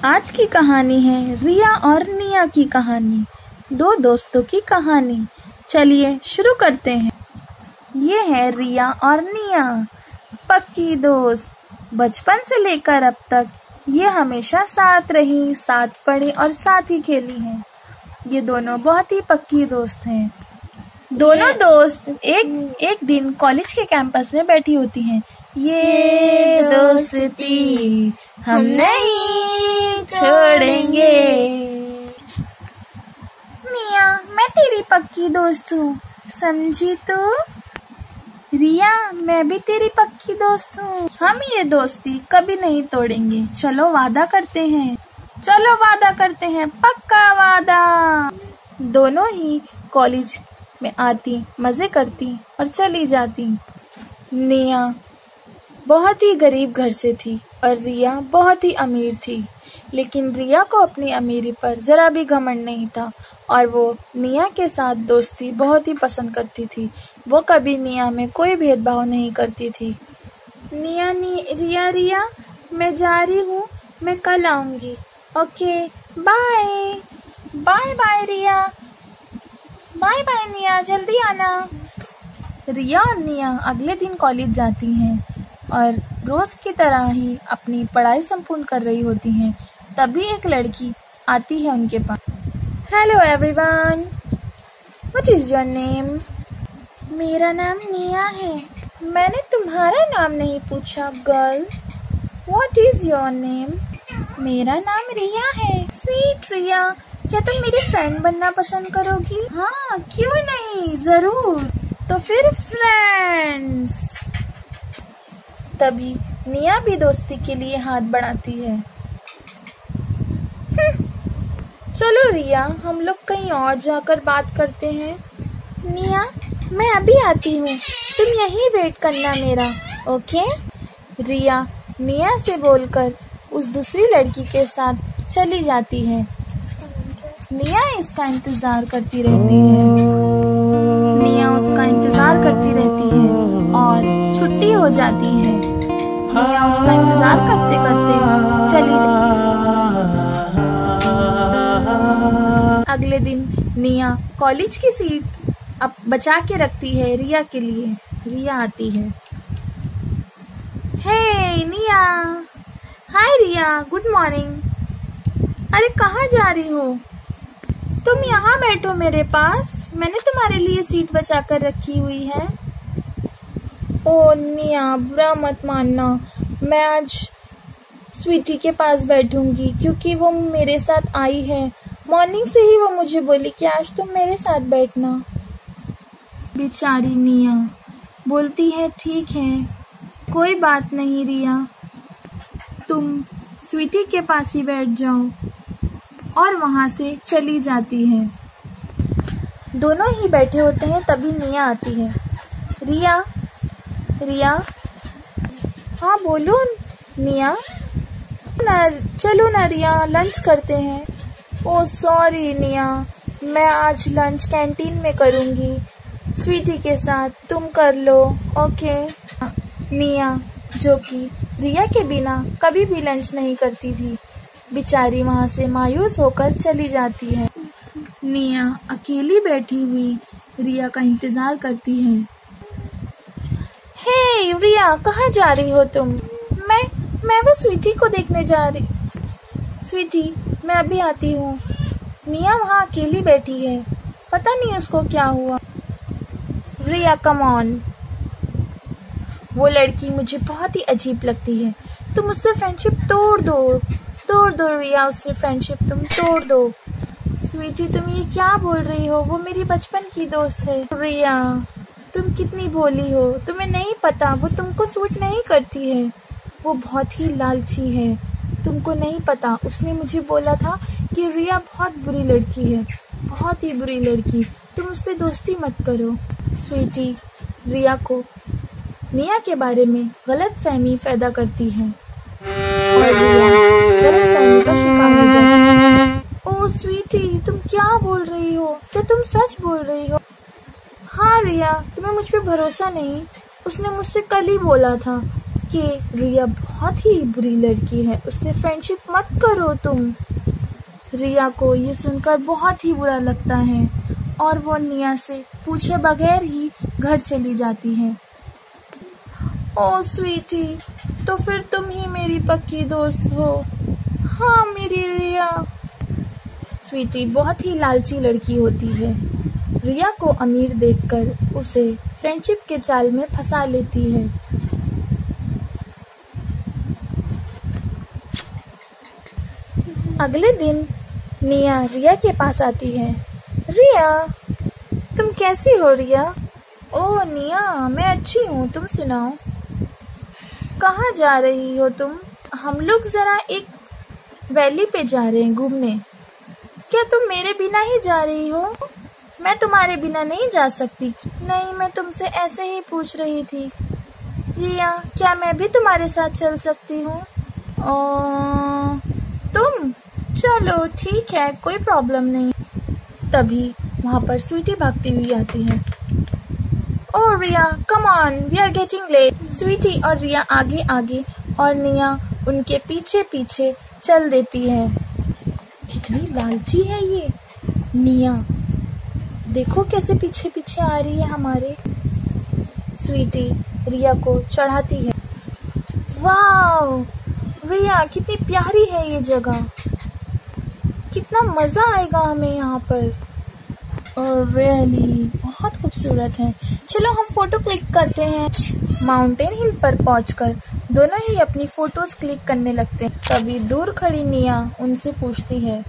आज की कहानी है रिया और निया की कहानी, दो दोस्तों की कहानी। चलिए शुरू करते हैं। ये है रिया और निया, पक्की दोस्त। बचपन से लेकर अब तक ये हमेशा साथ रही, साथ पढ़ी और साथ ही खेली हैं। ये दोनों बहुत ही पक्की दोस्त हैं। दोनों दोस्त एक दिन कॉलेज के कैंपस में बैठी होती हैं। ये दोस्ती हम नहीं छोड़ेंगे। निया, मैं तेरी पक्की दोस्त हूँ, समझी तू? रिया, मैं भी तेरी पक्की दोस्त हूँ। हम ये दोस्ती कभी नहीं तोड़ेंगे। चलो वादा करते हैं। पक्का वादा। दोनों ही कॉलेज में आती, मजे करती और चली जाती। निया बहुत ही गरीब घर से थी और रिया बहुत ही अमीर थी, लेकिन रिया को अपनी अमीरी पर जरा भी घमंड नहीं था और वो निया के साथ दोस्ती बहुत ही पसंद करती थी। वो कभी निया में कोई भेदभाव नहीं करती थी। रिया, मैं जा रही हूँ, मैं कल आऊँगी। ओके, बाय रिया। बाय निया, जल्दी आना। रिया और निया अगले दिन कॉलेज जाती हैं और रोज की तरह ही अपनी पढ़ाई संपूर्ण कर रही होती हैं। तभी एक लड़की आती है उनके पास। Hello everyone, what is your name? मेरा नाम निया है। मैंने तुम्हारा नाम नहीं पूछा girl. What is your name? मेरा नाम रिया है। स्वीट रिया, क्या तुम मेरी फ्रेंड बनना पसंद करोगी? हाँ, क्यों नहीं, जरूर। तो फिर फ्रेंड्स। तभी निया भी दोस्ती के लिए हाथ बढ़ाती है। चलो रिया, हम लोग कहीं और जाकर बात करते हैं। निया, मैं अभी आती हूँ, तुम यहीं वेट करना मेरा, ओके? रिया निया से बोलकर उस दूसरी लड़की के साथ चली जाती है। निया इसका इंतजार करती रहती है। और छुट्टी हो जाती है। निया उसका इंतजार करते करते चली अगले दिन निया कॉलेज की सीट अब बचा के रखती है रिया के लिए। रिया आती है। हे निया। हाय रिया, गुड मॉर्निंग। अरे कहाँ जा रही हो? तुम यहाँ बैठो मेरे पास, मैंने तुम्हारे लिए सीट बचा कर रखी हुई है। ओ निया, बुरा मत मानना, मैं आज स्वीटी के पास बैठूंगी क्योंकि वो मेरे साथ आई है। मॉर्निंग से ही वो मुझे बोली कि आज तुम मेरे साथ बैठना। बेचारी निया बोलती है ठीक है, कोई बात नहीं रिया, तुम स्वीटी के पास ही बैठ जाओ। और वहाँ से चली जाती है। दोनों ही बैठे होते हैं, तभी निया आती है। रिया, हाँ बोलो निया। चलो ना रिया, लंच करते हैं। ओह सॉरी निया, मैं आज लंच कैंटीन में करूँगी स्वीटी के साथ, तुम कर लो, ओके? निया, जो कि रिया के बिना कभी भी लंच नहीं करती थी, बेचारी वहाँ से मायूस होकर चली जाती है। निया अकेली बैठी हुई रिया का इंतजार करती है। हे रिया, कहाँ जा रही हो तुम? मैं वो स्वीटी को देखने जा रही। स्वीटी, मैं अभी आती हूँ। निया वहाँ अकेली बैठी है, पता नहीं उसको क्या हुआ। रिया कम ऑन। वो लड़की मुझे बहुत ही अजीब लगती है, तुम उससे फ्रेंडशिप तोड़ दो रिया, उससे फ्रेंडशिप तुम तोड़ दो। स्वीटी, तुम ये क्या बोल रही हो? वो मेरी बचपन की दोस्त है। रिया, तुम कितनी भोली हो, तुम्हें नहीं पता, वो तुमको सूट नहीं करती है, वो बहुत ही लालची है, तुमको नहीं पता। उसने मुझे बोला था कि रिया बहुत बुरी लड़की है, बहुत ही बुरी लड़की, तुम उससे दोस्ती मत करो। स्वीटी रिया को निया के बारे में गलत फहमी पैदा करती है और रिया गलत फहमी का शिकार हो जाती है। ओह स्वीटी, तुम क्या बोल रही हो? क्या तुम सच बोल रही हो? हाँ रिया, तुम्हें मुझ पे भरोसा नहीं? उसने मुझसे कल ही बोला था कि रिया बहुत ही बुरी लड़की है, उससे फ्रेंडशिप मत करो तुम। रिया को ये सुनकर बहुत ही बुरा लगता है और वो निया से पूछे बगैर ही घर चली जाती है। ओ स्वीटी, तो फिर तुम ही मेरी पक्की दोस्त हो। हाँ मेरी रिया। स्वीटी बहुत ही लालची लड़की होती है। रिया को अमीर देखकर उसे फ्रेंडशिप के जाल में फंसा लेती है। अगले दिन निया रिया के पास आती है। रिया, तुम कैसी हो रिया? ओह निया, मैं अच्छी हूँ, तुम सुनाओ। कहाँ जा रही हो तुम? हम लोग जरा एक वैली पे जा रहे हैं घूमने। क्या तुम मेरे बिना ही जा रही हो? मैं तुम्हारे बिना नहीं जा सकती। नहीं, मैं तुमसे ऐसे ही पूछ रही थी। रिया, क्या मैं भी तुम्हारे साथ चल सकती हूँ? तुम? चलो ठीक है, कोई प्रॉब्लम नहीं। तभी वहाँ पर स्वीटी भागती हुई आती है। Oh Riya, come on, we are getting late. Sweety और रिया आगे आगे और निया उनके पीछे पीछे चल देती है। कितनी लालची है ये निया, देखो कैसे पीछे पीछे आ रही है हमारे। स्वीटी रिया को चढ़ाती है। वाव रिया, कितनी प्यारी है ये जगह, कितना मजा आएगा हमें यहाँ पर। और रियली बहुत खूबसूरत है। चलो हम फोटो क्लिक करते हैं। माउंटेन हिल पर पहुंचकर दोनों ही अपनी फोटोज क्लिक करने लगते हैं। तभी दूर खड़ी निया उनसे पूछती है,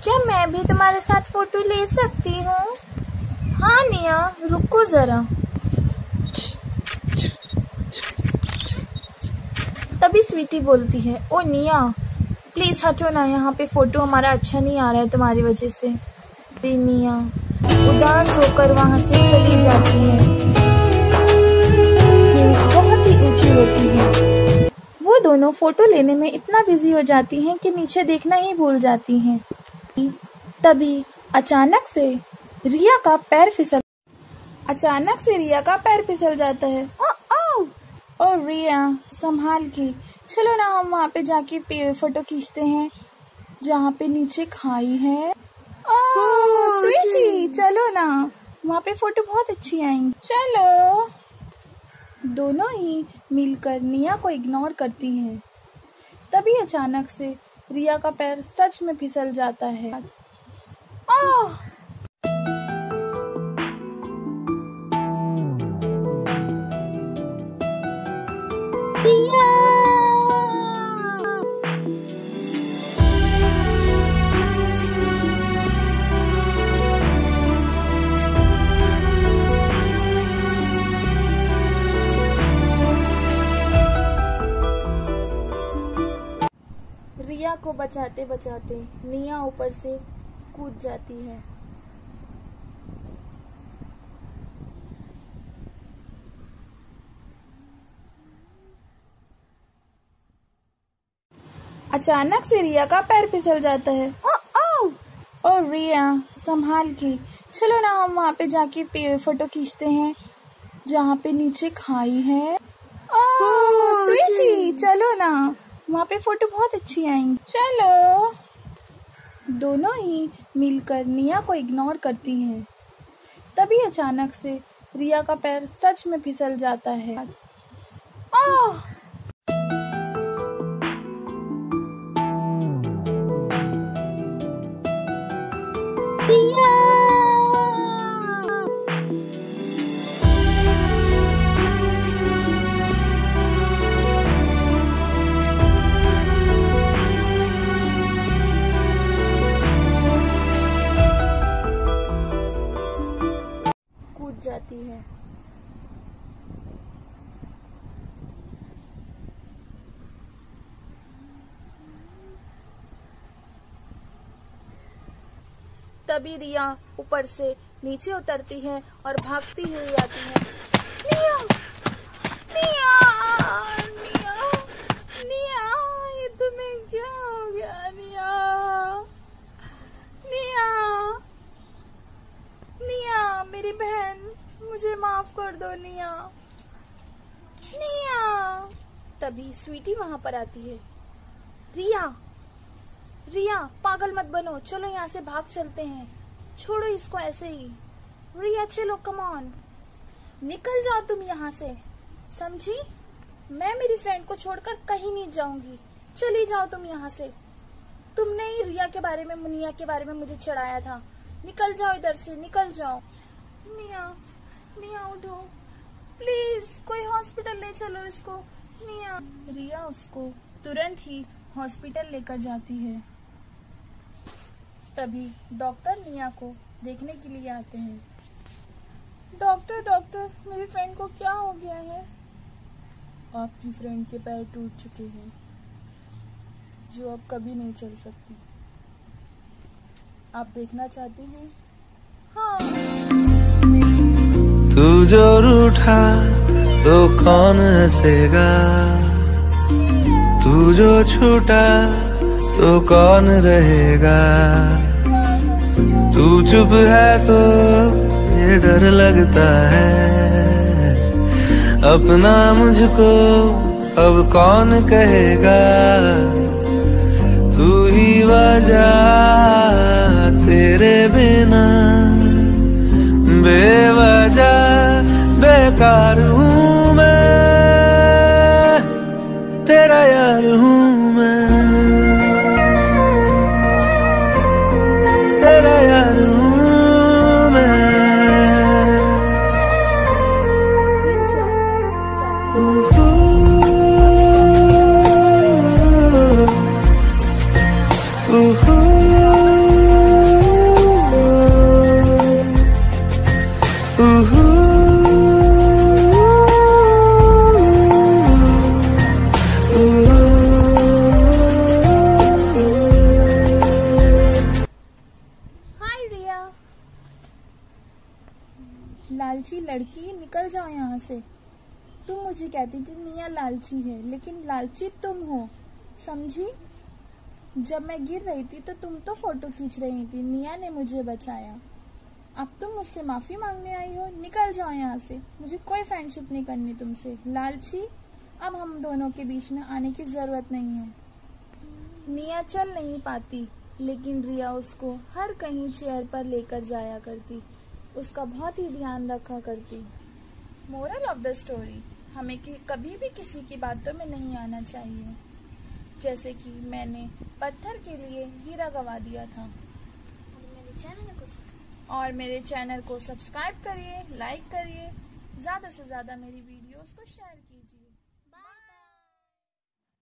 क्या मैं भी तुम्हारे साथ फोटो ले सकती हूँ? हाँ निया, रुको जरा। तभी स्वीटी बोलती है, ओ निया प्लीज हटो ना, यहाँ पे फोटो हमारा अच्छा नहीं आ रहा है तुम्हारी वजह से। निया उदास होकर वहाँ से चली जाती है। बहुत ही ऊंची होती है। वो दोनों फोटो लेने में इतना बिजी हो जाती हैं कि नीचे देखना ही भूल जाती हैं। तभी अचानक से रिया का पैर फिसल जाता है। और रिया संभाल के, चलो ना हम वहाँ पे जाके फोटो खींचते हैं जहाँ पे नीचे खाई है। स्वीटी चलो ना, वहाँ पे फोटो बहुत अच्छी आएंगी, चलो। दोनों ही मिलकर निया को इग्नोर करती हैं। तभी अचानक से रिया का पैर सच में फिसल जाता है। रिया को बचाते बचाते निया ऊपर से कूद जाती है। अचानक से रिया का पैर फिसल जाता है। और रिया संभाल के, चलो ना हम वहाँ पे जाके फोटो खींचते हैं जहाँ पे नीचे खाई है। स्वीटी चलो ना, वहाँ पे फोटो बहुत अच्छी आएंगी, चलो। दोनों ही मिलकर निया को इग्नोर करती हैं। तभी अचानक से रिया का पैर सच में फिसल जाता है। कूद जाती है। तभी रिया ऊपर से नीचे उतरती है और भागती हुई आती है। निया, निया, निया, निया, ये तुम्हें क्या हो गया निया? निया, निया मेरी बहन, मुझे माफ कर दो निया। निया तभी स्वीटी वहां पर आती है। रिया, रिया पागल मत बनो, चलो यहाँ से भाग चलते हैं, छोड़ो इसको ऐसे ही। रिया चलो, कम ऑन, निकल जाओ तुम यहाँ से, समझी? मैं मेरी फ्रेंड को छोड़कर कहीं नहीं जाऊंगी, चली जाओ तुम यहाँ से। तुमने ही रिया के बारे में, मुनिया के बारे में मुझे चढ़ाया था, निकल जाओ इधर से, निकल जाओ। निया, निया उठो प्लीज, कोई हॉस्पिटल ले चलो इसको। निया। रिया उसको तुरंत ही हॉस्पिटल लेकर जाती है। तभी डॉक्टर निया को देखने के लिए आते हैं। डॉक्टर, डॉक्टर मेरी फ्रेंड को क्या हो गया है? आपकी फ्रेंड के पैर टूट चुके हैं, जो अब कभी नहीं चल सकती। आप देखना चाहती हैं? हाँ। तू जो रूठा तो कौन हंसेगा, तू जो छूटा तो कौन रहेगा। तू चुप है तो ये डर लगता है, अपना मुझको अब कौन कहेगा। तू ही वजह, तेरे बिना बेवजह बेकार हूँ मैं, तेरा यार हूँ मैं, तेरा यार हूँ मैं। लालची लड़की, निकल जाओ यहाँ से। तुम मुझे कहती थी निया लालची है, लेकिन लालची तुम हो, समझी? जब मैं गिर रही थी तो तुम तो फोटो खींच रही थी, निया ने मुझे बचाया। अब तुम मुझसे माफी मांगने आई हो, निकल जाओ यहाँ से, मुझे कोई फ्रेंडशिप नहीं करनी तुमसे। लालची, अब हम दोनों के बीच में आने की जरूरत नहीं है। निया चल नहीं पाती, लेकिन रिया उसको हर कहीं चेयर पर लेकर जाया करती, उसका बहुत ही ध्यान रखा करती। मोरल ऑफ द स्टोरी, हमें कभी भी किसी की बातों में नहीं आना चाहिए। जैसे कि मैंने पत्थर के लिए हीरा गवा दिया था। और मेरे चैनल को सब्सक्राइब करिए, लाइक करिए, ज़्यादा से ज़्यादा मेरी वीडियोस को शेयर कीजिए।